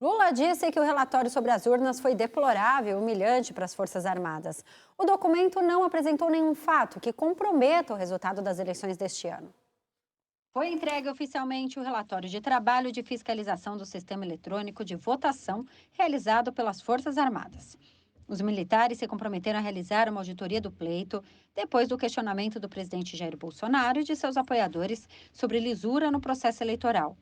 Lula disse que o relatório sobre as urnas foi deplorável e humilhante para as Forças Armadas. O documento não apresentou nenhum fato que comprometa o resultado das eleições deste ano. Foi entregue oficialmente o relatório de trabalho de fiscalização do sistema eletrônico de votação realizado pelas Forças Armadas. Os militares se comprometeram a realizar uma auditoria do pleito depois do questionamento do presidente Jair Bolsonaro e de seus apoiadores sobre lisura no processo eleitoral.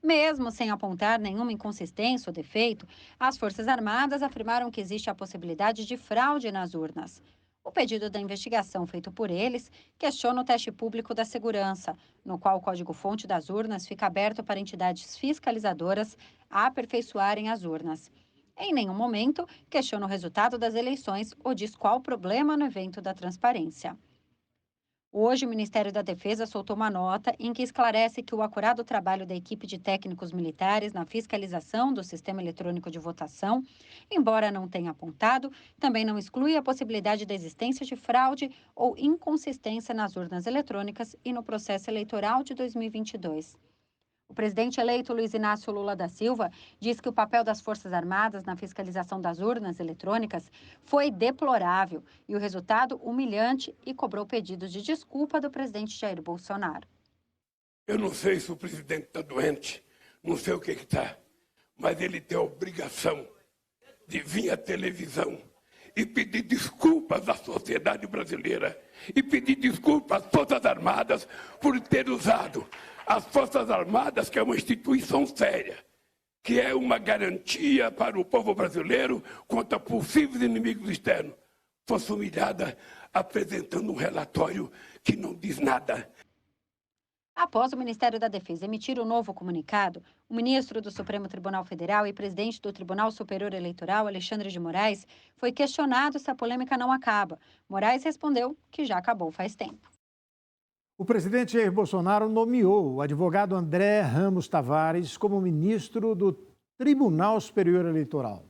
Mesmo sem apontar nenhuma inconsistência ou defeito, as Forças Armadas afirmaram que existe a possibilidade de fraude nas urnas. O pedido da investigação feito por eles questiona o teste público da segurança, no qual o código-fonte das urnas fica aberto para entidades fiscalizadoras a aperfeiçoarem as urnas. Em nenhum momento questiona o resultado das eleições ou diz qual o problema no evento da transparência. Hoje, o Ministério da Defesa soltou uma nota em que esclarece que o acurado trabalho da equipe de técnicos militares na fiscalização do sistema eletrônico de votação, embora não tenha apontado, também não exclui a possibilidade da existência de fraude ou inconsistência nas urnas eletrônicas e no processo eleitoral de 2022. O presidente eleito Luiz Inácio Lula da Silva diz que o papel das Forças Armadas na fiscalização das urnas eletrônicas foi deplorável e o resultado humilhante e cobrou pedidos de desculpa do presidente Jair Bolsonaro. Eu não sei se o presidente está doente, não sei o que está, mas ele tem a obrigação de vir à televisão e pedir desculpas à sociedade brasileira e pedir desculpas às Forças Armadas por ter usado as Forças Armadas, que é uma instituição séria, que é uma garantia para o povo brasileiro contra possíveis inimigos externos, fosse humilhada apresentando um relatório que não diz nada. Após o Ministério da Defesa emitir o novo comunicado, o ministro do Supremo Tribunal Federal e presidente do Tribunal Superior Eleitoral, Alexandre de Moraes, foi questionado se a polêmica não acaba. Moraes respondeu que já acabou faz tempo. O presidente Jair Bolsonaro nomeou o advogado André Ramos Tavares como ministro do Tribunal Superior Eleitoral.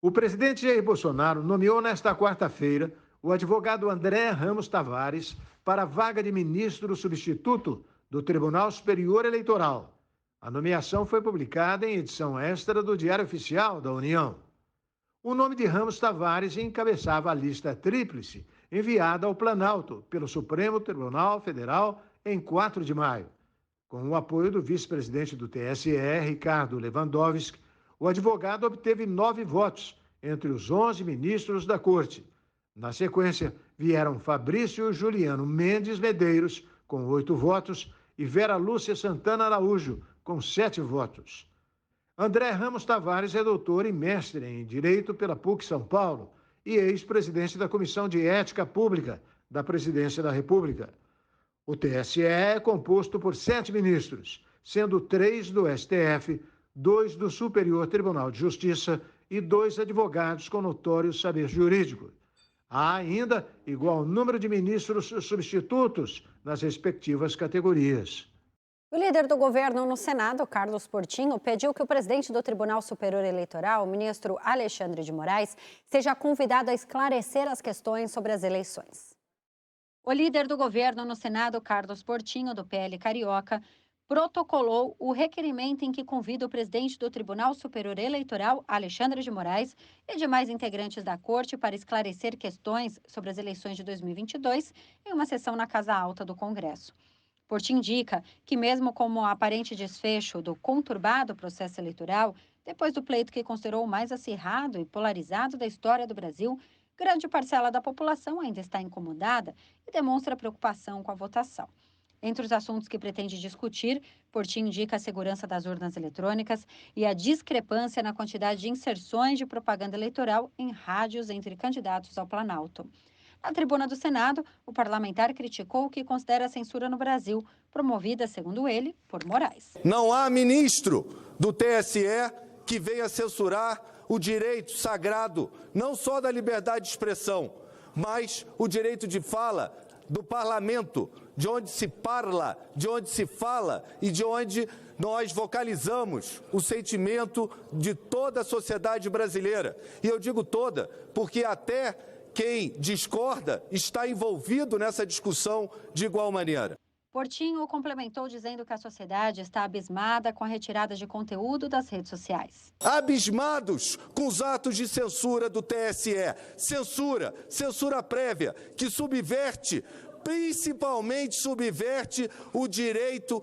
O presidente Jair Bolsonaro nomeou nesta quarta-feira o advogado André Ramos Tavares para a vaga de ministro substituto do Tribunal Superior Eleitoral. A nomeação foi publicada em edição extra do Diário Oficial da União. O nome de Ramos Tavares encabeçava a lista tríplice enviada ao Planalto pelo Supremo Tribunal Federal em 4 de maio. Com o apoio do vice-presidente do TSE, Ricardo Lewandowski, o advogado obteve 9 votos entre os 11 ministros da Corte. Na sequência, vieram Fabrício Juliano Mendes Medeiros, com 8 votos, e Vera Lúcia Santana Araújo, com 7 votos. André Ramos Tavares é doutor e mestre em Direito pela PUC São Paulo e ex-presidente da Comissão de Ética Pública da Presidência da República. O TSE é composto por 7 ministros, sendo 3 do STF, 2 do Superior Tribunal de Justiça e 2 advogados com notório saber jurídico. Há ainda igual número de ministros substitutos nas respectivas categorias. O líder do governo no Senado, Carlos Portinho, pediu que o presidente do Tribunal Superior Eleitoral, o ministro Alexandre de Moraes, seja convidado a esclarecer as questões sobre as eleições. O líder do governo no Senado, Carlos Portinho, do PL Carioca, protocolou o requerimento em que convida o presidente do Tribunal Superior Eleitoral, Alexandre de Moraes, e demais integrantes da Corte para esclarecer questões sobre as eleições de 2022 em uma sessão na Casa Alta do Congresso. Portinho indica que, mesmo com o aparente desfecho do conturbado processo eleitoral, depois do pleito que considerou o mais acirrado e polarizado da história do Brasil, grande parcela da população ainda está incomodada e demonstra preocupação com a votação. Entre os assuntos que pretende discutir, Portinho indica a segurança das urnas eletrônicas e a discrepância na quantidade de inserções de propaganda eleitoral em rádios entre candidatos ao Planalto. Na tribuna do Senado, o parlamentar criticou o que considera a censura no Brasil, promovida, segundo ele, por Moraes. Não há ministro do TSE que venha censurar o direito sagrado, não só da liberdade de expressão, mas o direito de fala do parlamento, de onde se parla, de onde se fala e de onde nós vocalizamos o sentimento de toda a sociedade brasileira. E eu digo toda, porque até quem discorda está envolvido nessa discussão de igual maneira. Portinho complementou dizendo que a sociedade está abismada com a retirada de conteúdo das redes sociais. Abismados com os atos de censura do TSE. Censura prévia, que principalmente subverte o direito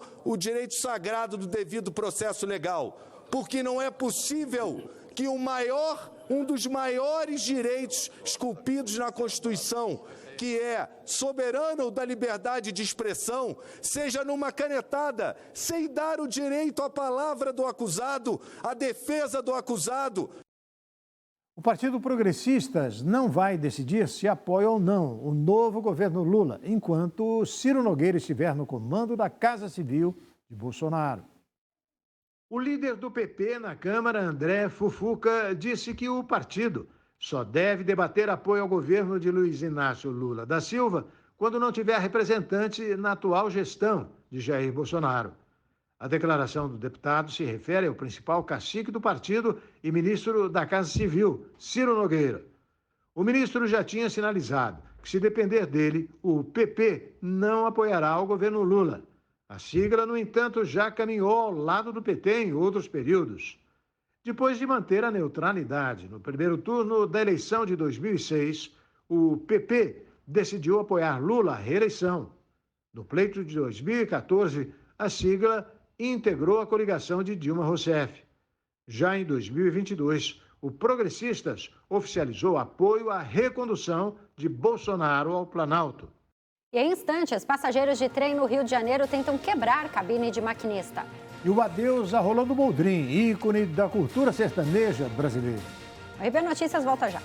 sagrado do devido processo legal. Porque não é possível que um dos maiores direitos esculpidos na Constituição, que é soberano da liberdade de expressão, seja numa canetada, sem dar o direito à palavra do acusado, à defesa do acusado. O Partido Progressistas não vai decidir se apoia ou não o novo governo Lula, enquanto Ciro Nogueira estiver no comando da Casa Civil de Bolsonaro. O líder do PP na Câmara, André Fufuca, disse que o partido só deve debater apoio ao governo de Luiz Inácio Lula da Silva quando não tiver representante na atual gestão de Jair Bolsonaro. A declaração do deputado se refere ao principal cacique do partido e ministro da Casa Civil, Ciro Nogueira. O ministro já tinha sinalizado que, se depender dele, o PP não apoiará o governo Lula. A sigla, no entanto, já caminhou ao lado do PT em outros períodos. Depois de manter a neutralidade no primeiro turno da eleição de 2006, o PP decidiu apoiar Lula à reeleição. No pleito de 2014, a sigla integrou a coligação de Dilma Rousseff. Já em 2022, o Progressistas oficializou apoio à recondução de Bolsonaro ao Planalto. E em instantes, passageiros de trem no Rio de Janeiro tentam quebrar cabine de maquinista. E o adeus a Rolando Boldrin, ícone da cultura sertaneja brasileira. O RB Notícias volta já.